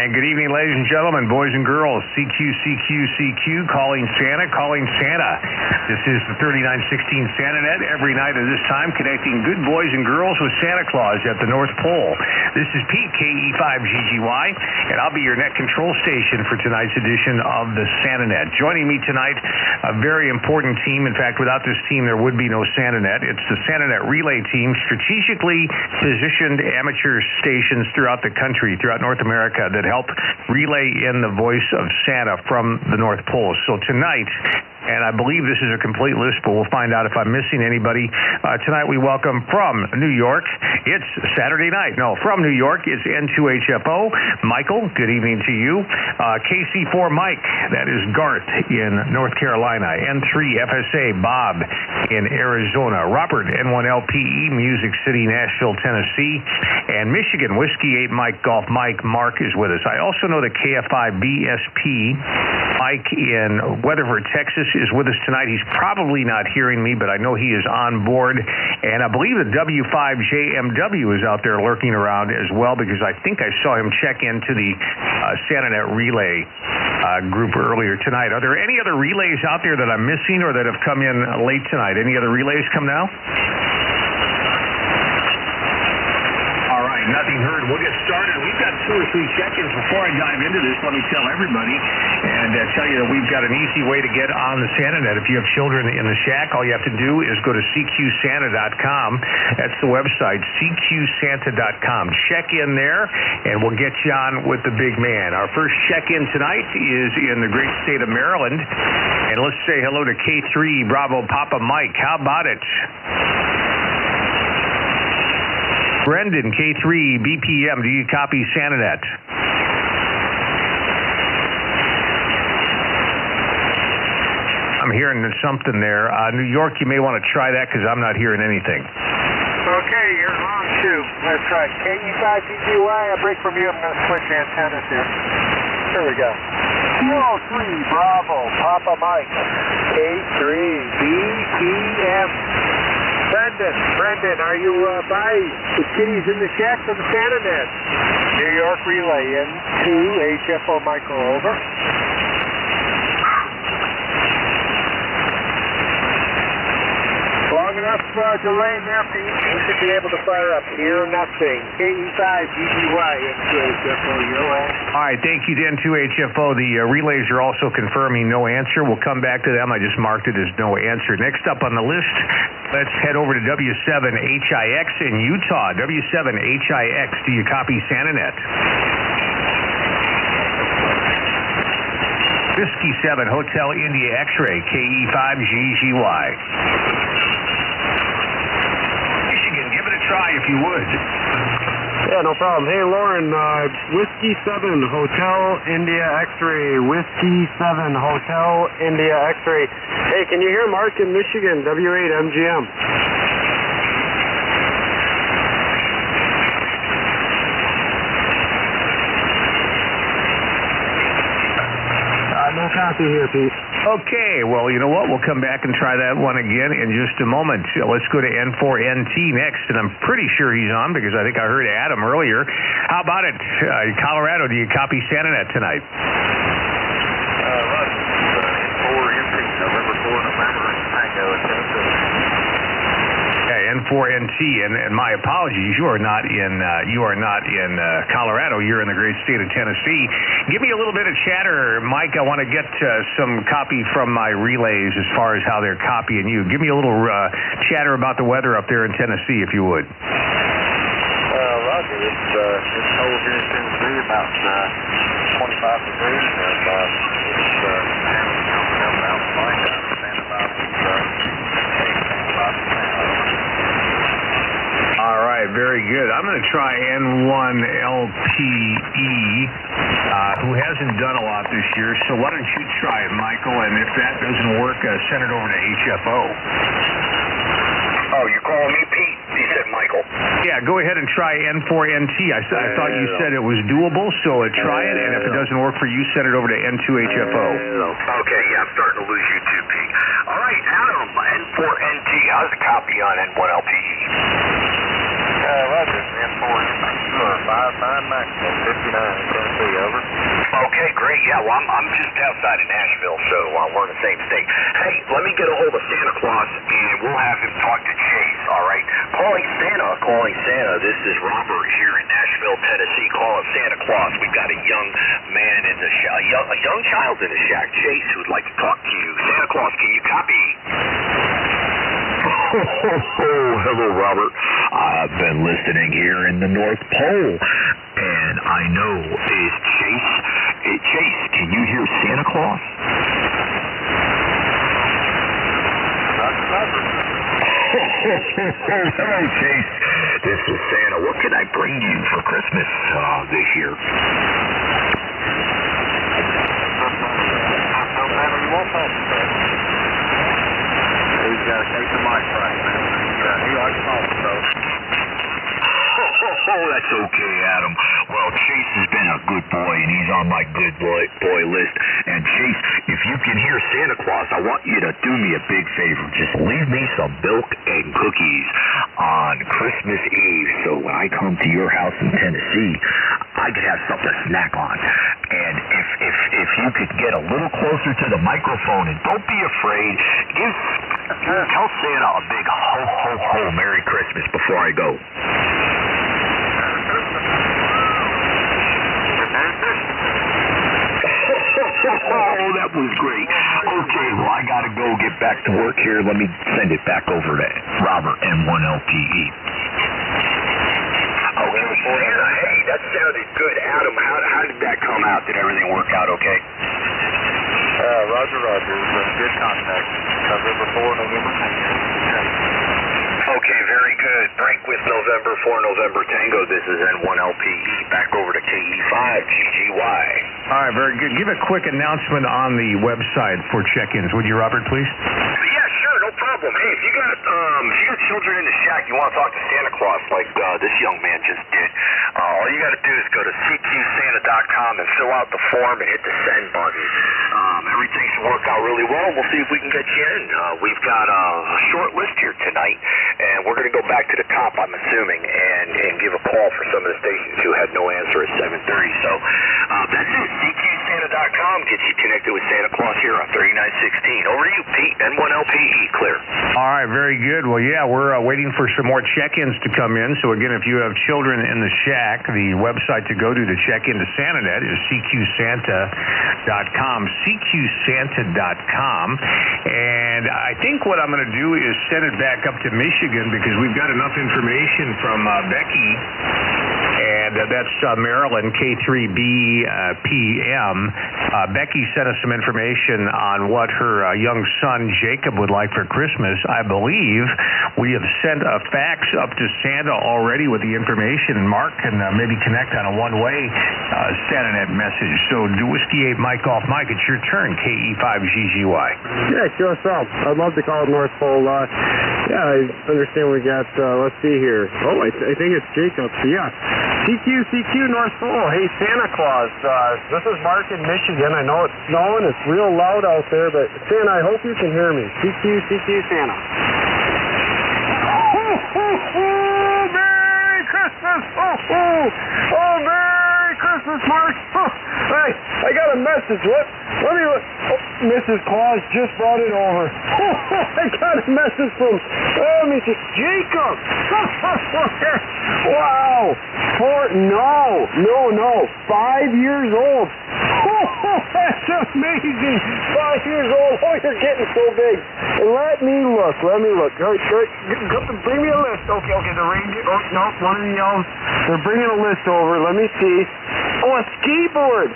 And good evening, ladies and gentlemen, boys and girls. CQ, calling Santa. This is the 3916 SantaNet every night at this time, connecting good boys and girls with Santa Claus at the North Pole. This is Pete, KE5GGY, and I'll be your net control station for tonight's edition of the SantaNet. Joining me tonight, a very important team. In fact, without this team, there would be no SantaNet. It's the SantaNet Relay Team, strategically positioned amateur stations throughout the country, throughout North America, that help relay in the voice of Santa from the North Pole. So tonight, and I believe this is a complete list, but we'll find out if I'm missing anybody. Tonight we welcome from New York, it's Saturday night. No, from New York, it's N2HFO. Michael, good evening to you. KC4 Mike, that is Garth in North Carolina. N3FSA Bob in Arizona. Robert, N1LPE, Music City, Nashville, Tennessee. And Michigan, Whiskey 8 Mike Golf Mike Mark is with us. I also know the KFI BSP Mike in Weatherford, Texas is with us tonight. He's probably not hearing me, but I know he is on board. And I believe the W5JMW is out there lurking around as well, because I think I saw him check into the SantaNet Relay group earlier tonight. Are there any other relays out there that I'm missing or that have come in late tonight? Any other relays come now? Nothing heard. We'll get started. We've got 2 or 3 check-ins. Before I dive into this, let me tell everybody and tell you that we've got an easy way to get on the SantaNet. If you have children in the shack, all you have to do is go to CQSanta.com. That's the website, CQSanta.com. Check in there, and we'll get you on with the big man. Our first check-in tonight is in the great state of Maryland. And let's say hello to K3 Bravo Papa Mike. How about it? Brendan, K3, BPM, do you copy SantaNet? I'm hearing something there. New York, you may want to try that because I'm not hearing anything. Okay, you're on 2. Let's try KE5GGY. I break from you. I'm going to switch antennas here. Here we go. 203 Bravo Papa Mike. K3 BPM. Brendan, are you by the kitties in the shack for the SantaNet? New York Relay, N2HFO Michael, over. Long enough delay there, Pete. You should be able to fire up. Hear nothing. KE5GGY, N2HFO, you're on. All right, thank you to N2HFO. The relays are also confirming no answer. We'll come back to them. I just marked it as no answer. Next up on the list, let's head over to W7HIX in Utah. W7HIX, do you copy SantaNet? Whiskey 7 Hotel India X-Ray, KE5GGY. Michigan, give it a try if you would. Yeah, no problem. Hey, Lauren, Whiskey 7 Hotel India X-Ray. Whiskey 7 Hotel India X-Ray. Hey, can you hear Mark in Michigan, W8MGM? No copy here, Pete. Okay, well, you know what? We'll come back and try that one again in just a moment. Let's go to N4NT next, and I'm pretty sure he's on because I think I heard Adam earlier. How about it? Colorado, do you copy SantaNet tonight? N4NT, November 4, November, Tango, Tennessee. N4NT, and my apologies, you are not in Colorado. You're in the great state of Tennessee. Give me a little bit of chatter, Mike. I want to get some copy from my relays as far as how they're copying you. Give me a little chatter about the weather up there in Tennessee, if you would. Roger. It's cold here in Tennessee, about 25 degrees, and it's coming up out the line. I understand about 8 All right, very good. I'm going to try N1LPE, who hasn't done a lot this year, so why don't you try it, Michael, and if that doesn't work, send it over to HFO. Oh, you calling me Pete? You said Michael. Yeah, go ahead and try N4NT. I thought you said it was doable, so try it, and if it doesn't work for you, send it over to N2HFO. Okay, yeah, I'm starting to lose you too, Pete. All right, Adam, N4NT, how's the copy on N1LPE? Roger, N4NT, 59 Max, 59 in Tennessee, over. Yeah, well, I'm just outside of Nashville, so we're in the same state. Hey, let me get a hold of Santa Claus, and we'll have him talk to Chase, all right? Calling Santa. This is Robert here in Nashville, Tennessee, calling Santa Claus. We've got a young man in the shack, a young child in the shack, Chase, who'd like to talk to you. Santa Claus, can you copy? Hello, Robert. I've been listening here in the North Pole, and I know, is Chase, can you hear Santa Claus? Hello, Chase. This is Santa. What can I bring you for Christmas this year? He's got to take the mic right, man. He likes talking, so. Oh, that's okay, Adam. Well, Chase has been a good boy, and he's on my good boy list. And Chase, if you can hear Santa Claus, I want you to do me a big favor. Just leave me some milk and cookies on Christmas Eve, so when I come to your house in Tennessee, I could have something to snack on. And if you could get a little closer to the microphone, and don't be afraid, tell Santa a big ho, ho, ho, Merry Christmas before I go. Oh, that was great. Okay, well, I got to go get back to work here. Let me send it back over to Robert M1LPE. Okay, Santa, hey, that sounded good. Adam, how did that come out? Did everything work out okay? Roger. Good contact. November 4, November 10. Okay, very good. Break with November 4, November Tango. This is N1LPE. Back over to KE5 GGY. All right, very good. Give a quick announcement on the website for check-ins, would you, Robert, please? Yeah, sure, no problem. Hey, if you got children in the shack, you want to talk to Santa Claus like this young man just did, all you got to do is go to cqsanta.com and fill out the form and hit the send button. Everything should work out really well. We'll see if we can get you in. We've got a short list here tonight, and we're going to go back to the top, I'm assuming, and give a call for some of the stations who had no answer at 7:30. So that's it. cqsanta.com gets you connected with Santa Claus here on 3916. Over to you, Pete. N1LPE, clear. All right, very good. Well, yeah, we're waiting for some more check-ins to come in. So, again, if you have children in the shack, the website to go to check into SantaNet is cqsanta.com, cqsanta.com. And I think what I'm going to do is send it back up to Michigan because we've got enough information from Becky. And that's Maryland, K3B PM. Becky sent us some information on what her young son, Jacob, would like for Christmas. I believe we have sent a fax up to Santa already with the information, and Mark can maybe connect on a one-way SantaNet message. So, Whiskey 8 Mike off Mike, it's your turn, KE5GGY. Yeah, sure, so I'd love to call it North Pole. Yeah, I understand we got, let's see here. Oh, I think it's Jacob. So, yeah, CQ North Pole. Hey, Santa Claus. This is Mark in Michigan. I know it's snowing. It's real loud out there, but Santa, I hope you can hear me. CQ Santa. Merry Christmas! Oh, Merry Christmas, Mark! Hey, I got a message. Let me look. Oh, Mrs. Claus just brought it over. I got a message from, let me see, Jacob! Wow! No, 5 years old. That's amazing! 5 years old. Oh, you're getting so big. Let me look. Bring me a list. Okay, the ranger. Oh, no, one of the elves. They're bringing a list over. Let me see. Oh, a skateboard.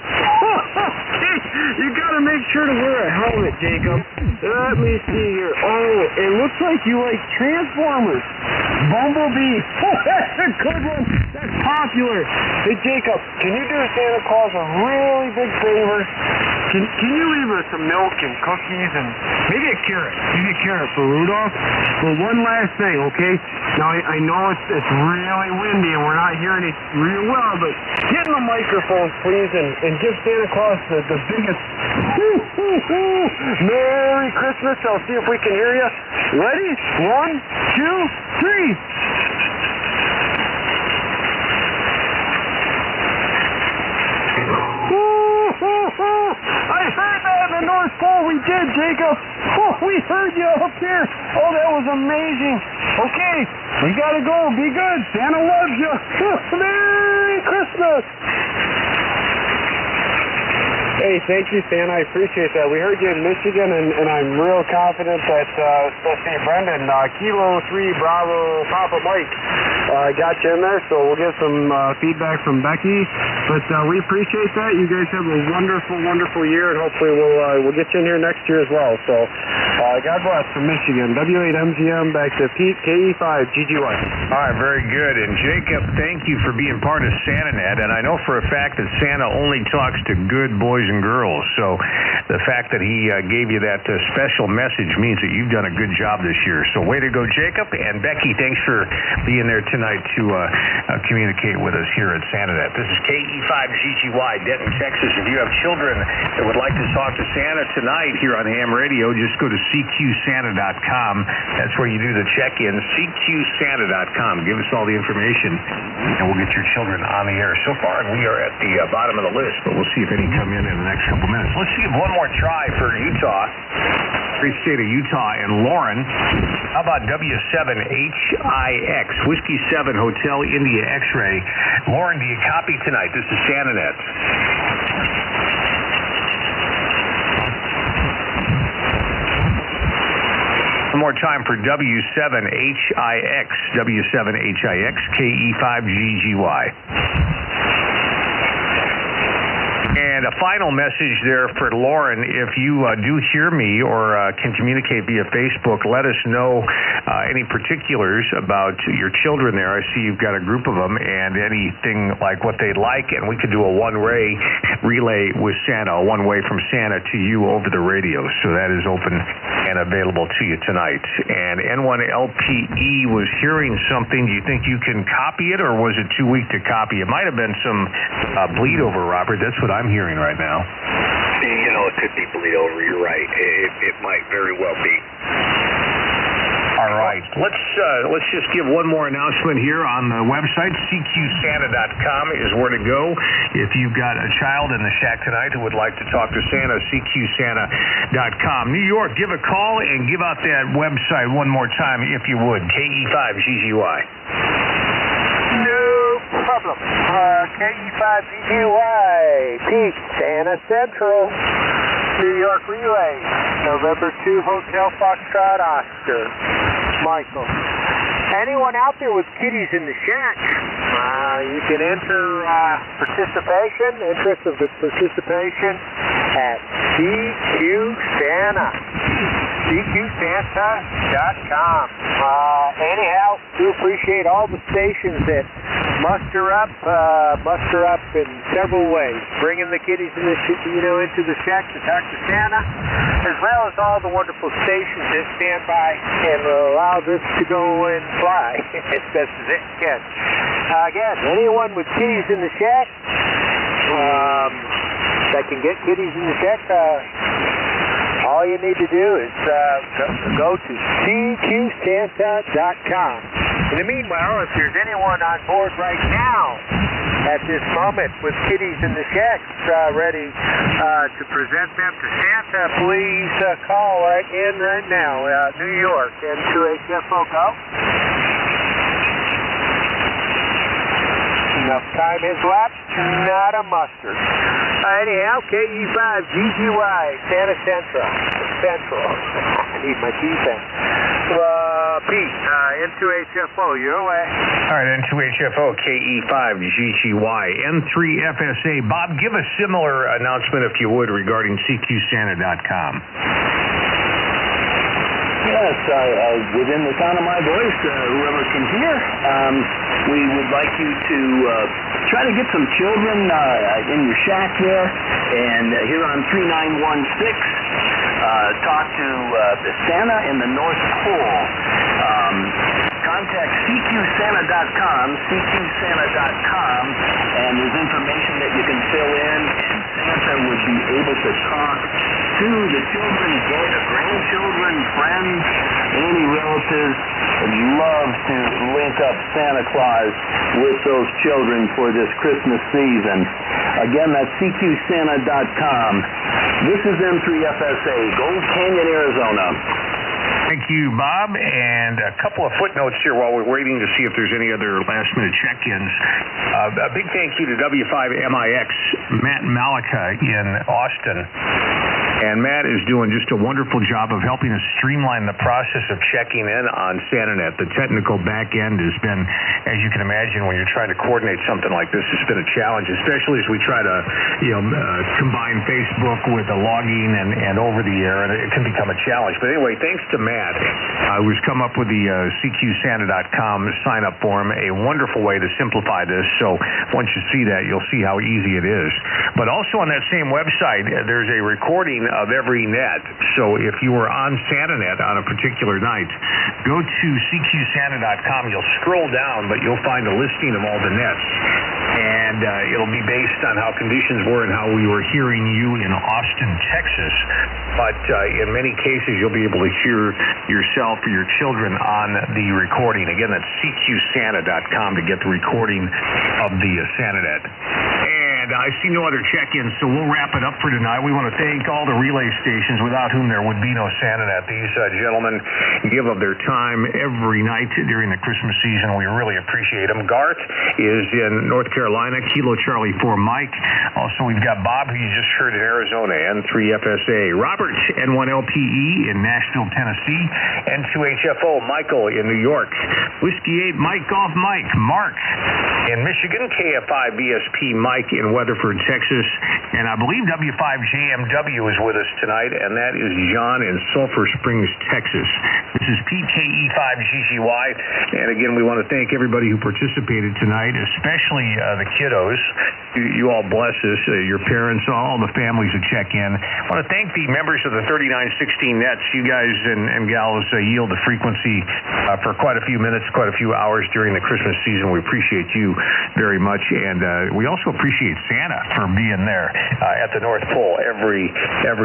You got to make sure to wear a helmet, Jacob. Let me see here. Oh, it looks like you like Transformers. Bumblebee. Oh, that's a good one. That's popular. Hey, Jacob, can you do Santa Claus a really big favor? Can you leave us some milk and cookies and maybe a carrot? Maybe a carrot for Rudolph? But one last thing, okay? Now, I know it's really windy and we're not hearing it real well, but get in the microphone, please, and give Santa Claus the biggest Merry Christmas. I'll see if we can hear you. Ready? 1, 2, 3. we did, Jacob. Oh, we heard you up there. Oh, that was amazing. Okay, we gotta go. Be good. Santa loves you. Merry Christmas. Hey, thank you, Santa. I appreciate that. We heard you in Michigan, and I'm real confident that, let's see, Brendan, Kilo 3 Bravo Papa Mike got you in there, so we'll get some feedback from Becky. But we appreciate that. You guys have a wonderful, wonderful year, and hopefully we'll get you in here next year as well. So God bless from Michigan. W8MGM back to Pete, KE5GGY. All right, very good. And Jacob, thank you for being part of SantaNet. And I know for a fact that Santa only talks to good boys and girls. So the fact that he gave you that special message means that you've done a good job this year. So way to go, Jacob. And Becky, thanks for being there tonight to communicate with us here at SantaNet. This is KE5GGY, Denton, Texas. If you have children that would like to talk to Santa tonight here on Ham Radio, just go to CQSanta.com. That's where you do the check-in, CQSanta.com. Give us all the information, and we'll get your children on the air. So far, we are at the bottom of the list, but we'll see if any come in the next couple minutes. Let's give one more try for Utah. Great state of Utah and Lauren. How about W7HIX, Whiskey 7 Hotel India X-Ray. Lauren, do you copy tonight? This is SantaNet. One more time for W7HIX, W7HIX, KE5GGY. And a final message there for Lauren. If you do hear me or can communicate via Facebook, let us know any particulars about your children there. I see you've got a group of them, and anything like what they'd like, and we could do a one-way relay with Santa, a one-way from Santa to you over the radio. So that is open and available to you tonight. And N1LPE was hearing something. Do you think you can copy it, or was it too weak to copy? It might have been some bleed over, Robert. That's what I'm hearing right now. You know, it could be bleed over. You're right. It might very well be. All right. Let's just give one more announcement here on the website. CQSanta.com is where to go. If you've got a child in the shack tonight who would like to talk to Santa, CQSanta.com. New York, give a call and give out that website one more time if you would. KE5GGY. No problem. KE5GGY. Pete, Santa Central. New York Relay. November 2 Hotel Foxtrot Oscar. Michael. Anyone out there with kiddies in the shack, you can enter interest of the participation at CQSanta. CQSanta.com. Anyhow, do appreciate all the stations that muster up in several ways, bringing the kiddies in into the shack to talk to Santa, as well as all the wonderful stations that stand by and allow this to go and fly as best as it can. Again, anyone with kiddies in the shack that can get kiddies in the shack, all you need to do is go to CQSanta.com. In the meanwhile, if there's anyone on board right now at this moment with kiddies in the shacks ready to present them to Santa, please call right now. New York, N2HFO, go. Enough time has lapsed, not a mustard. Anyhow, KE5GGY, Santa Central. I need my defense. Pete, N2HFO, you're away. All right, N2HFO, KE5GGY, N3FSA. Bob, give a similar announcement, if you would, regarding CQSanta.com. Yes, within the sound of my voice, whoever can hear, we would like you to try to get some children in your shack there, and here on 3916, talk to Santa in the North Pole. Contact CQSanta.com, and there's information that you can fill in, and Santa would be able to talk to the children, the grandchildren, friends, any relatives. Would love to link up Santa Claus with those children for this Christmas season. Again, that's CQSanta.com. This is M3FSA, Gold Canyon, Arizona. Thank you, Bob. And a couple of footnotes here while we're waiting to see if there's any other last-minute check-ins. A big thank you to W5MIX, Matt Malika in Austin. And Matt is doing just a wonderful job of helping us streamline the process of checking in on SantaNet. The technical back end has been, as you can imagine, when you're trying to coordinate something like this, it's been a challenge, especially as we try to, combine Facebook with the logging and over the air, and it can become a challenge. But anyway, thanks to Matt, who's come up with the CQSanta.com sign-up form, a wonderful way to simplify this. So once you see that, you'll see how easy it is. But also on that same website, there's a recording of every net. So if you were on SantaNet on a particular night, go to CQSanta.com. You'll scroll down, but you'll find a listing of all the nets. And it'll be based on how conditions were and how we were hearing you in Austin, Texas. But in many cases, you'll be able to hear yourself or your children on the recording. Again, that's CQSanta.com to get the recording of the SantaNet. And I see no other check-ins, so we'll wrap it up for tonight. We want to thank all the relay stations without whom there would be no SantaNet. These gentlemen give of their time every night during the Christmas season. We really appreciate them. Garth is in North Carolina, Kilo Charlie 4 Mike. Also, we've got Bob, who you just heard in Arizona, N3FSA. Robert, N1LPE in Nashville, Tennessee. N2HFO, Michael in New York. Whiskey 8, Mike Golf Mike. Mark in Michigan. KFI BSP Mike in Weatherford, Texas. And I believe W5JMW is with us tonight, and that is John in Sulphur Springs, Texas. This is PKE5GGY. And again, we want to thank everybody who participated tonight, especially the kiddos. You all bless us, your parents, all the families that check in. I want to thank the members of the 3916 Nets. You guys and gals yield the frequency for quite a few minutes, quite a few hours during the Christmas season. We appreciate you very much, and we also appreciate Santa for being there at the North Pole every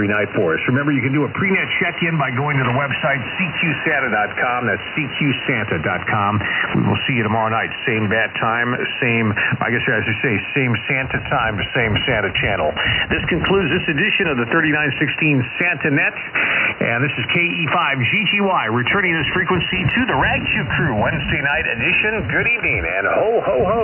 night for us. Remember, you can do a pre-net check-in by going to the website CQSanta.com. That's CQSanta.com. We will see you tomorrow night. Same bat time, same, I guess I should say, same Santa time, same Santa channel. This concludes this edition of the 3916 SantaNet, and this is KE5GGY returning this frequency to the Rag Chew Crew Wednesday night edition. Good evening, and ho, ho, ho.